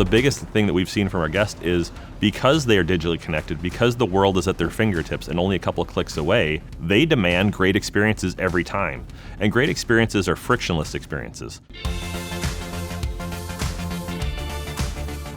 The biggest thing that we've seen from our guests is because they are digitally connected, because the world is at their fingertips and only a couple of clicks away, they demand great experiences every time. And great experiences are frictionless experiences.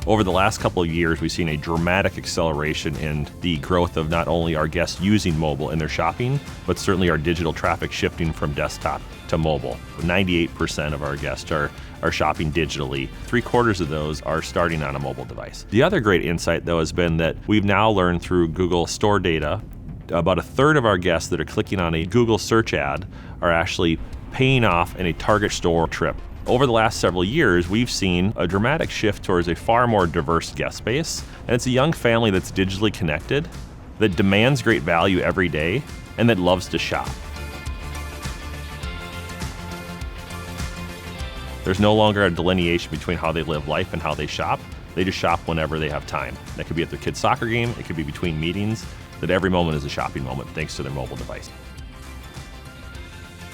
Over the last couple of years, we've seen a dramatic acceleration in the growth of not only our guests using mobile in their shopping, but certainly our digital traffic shifting from desktop to mobile. 98% of our guests are shopping digitally. 3/4 of those are starting on a mobile device. The other great insight, though, has been that we've now learned through Google Store data, about 1/3 of our guests that are clicking on a Google search ad are actually paying off in a Target store trip. Over the last several years, we've seen a dramatic shift towards a far more diverse guest base, and it's a young family that's digitally connected, that demands great value every day, and that loves to shop. There's no longer a delineation between how they live life and how they shop. They just shop whenever they have time. That could be at their kid's soccer game, it could be between meetings, that every moment is a shopping moment thanks to their mobile device.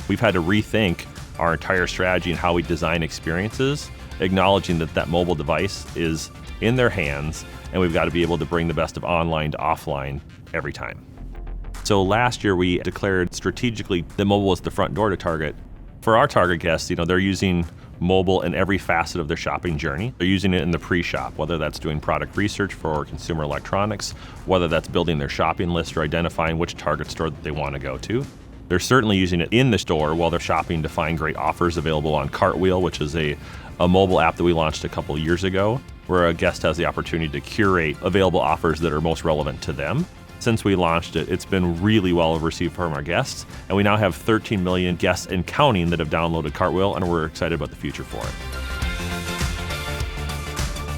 We've had to rethink our entire strategy and how we design experiences, acknowledging that that mobile device is in their hands, and we've got to be able to bring the best of online to offline every time. So last year we declared strategically that mobile was the front door to Target. For our Target guests, they're using mobile in every facet of their shopping journey. They're using it in the pre-shop, whether that's doing product research for consumer electronics, whether that's building their shopping list or identifying which Target store that they want to go to. They're certainly using it in the store while they're shopping to find great offers available on Cartwheel, which is a mobile app that we launched a couple of years ago, where a guest has the opportunity to curate available offers that are most relevant to them. Since we launched it, it's been really well received from our guests, and we now have 13 million guests and counting that have downloaded Cartwheel, and we're excited about the future for it.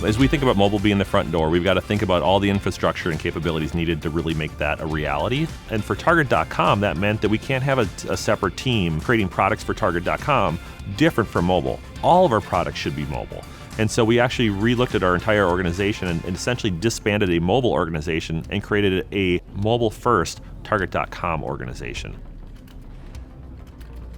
As we think about mobile being the front door, we've got to think about all the infrastructure and capabilities needed to really make that a reality. And for Target.com, that meant that we can't have a separate team creating products for Target.com different from mobile. All of our products should be mobile. And so we actually relooked at our entire organization and essentially disbanded a mobile organization and created a mobile-first Target.com organization.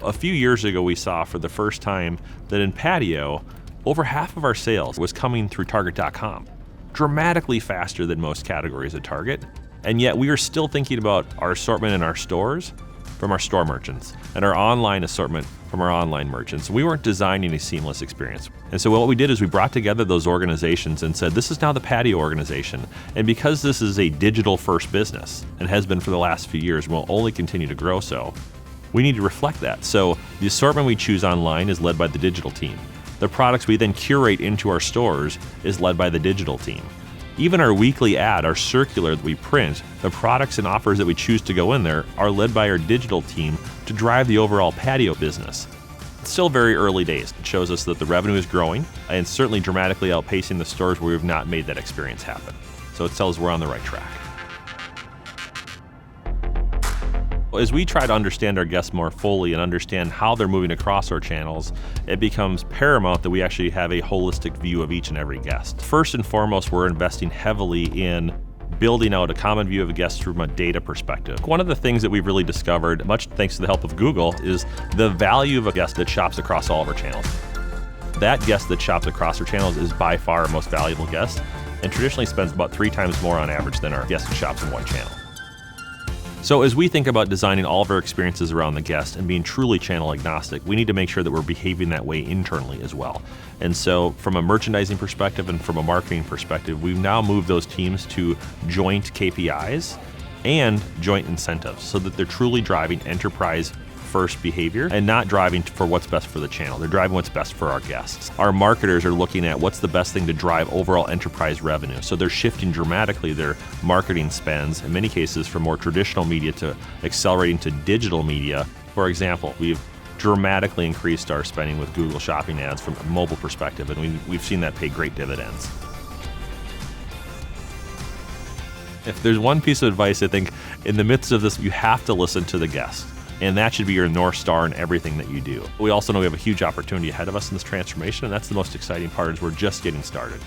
A few years ago, we saw for the first time that in patio, over half of our sales was coming through Target.com, dramatically faster than most categories at Target. And yet we are still thinking about our assortment in our stores from our store merchants and our online assortment from our online merchants. We weren't designing a seamless experience. And so what we did is we brought together those organizations and said, this is now the patio organization. And because this is a digital first business and has been for the last few years, will only continue to grow so, we need to reflect that. So the assortment we choose online is led by the digital team. The products we then curate into our stores is led by the digital team. Even our weekly ad, our circular that we print, the products and offers that we choose to go in there are led by our digital team to drive the overall patio business. It's still very early days. It shows us that the revenue is growing and certainly dramatically outpacing the stores where we've not made that experience happen. So it tells us we're on the right track. As we try to understand our guests more fully and understand how they're moving across our channels, it becomes paramount that we actually have a holistic view of each and every guest. First and foremost, we're investing heavily in building out a common view of a guest from a data perspective. One of the things that we've really discovered, much thanks to the help of Google, is the value of a guest that shops across all of our channels. That guest that shops across our channels is by far our most valuable guest, and traditionally spends about 3 times more on average than our guest who shops in one channel. So as we think about designing all of our experiences around the guest and being truly channel agnostic, we need to make sure that we're behaving that way internally as well. And so from a merchandising perspective and from a marketing perspective, we've now moved those teams to joint KPIs and joint incentives so that they're truly driving enterprise first behavior and not driving for what's best for the channel. They're driving what's best for our guests. Our marketers are looking at what's the best thing to drive overall enterprise revenue. So they're shifting dramatically their marketing spends, in many cases from more traditional media to accelerating to digital media. For example, we've dramatically increased our spending with Google Shopping ads from a mobile perspective, and we've seen that pay great dividends. If there's one piece of advice, I think in the midst of this, you have to listen to the guest. And that should be your North Star in everything that you do. We also know we have a huge opportunity ahead of us in this transformation, and that's the most exciting part, is we're just getting started.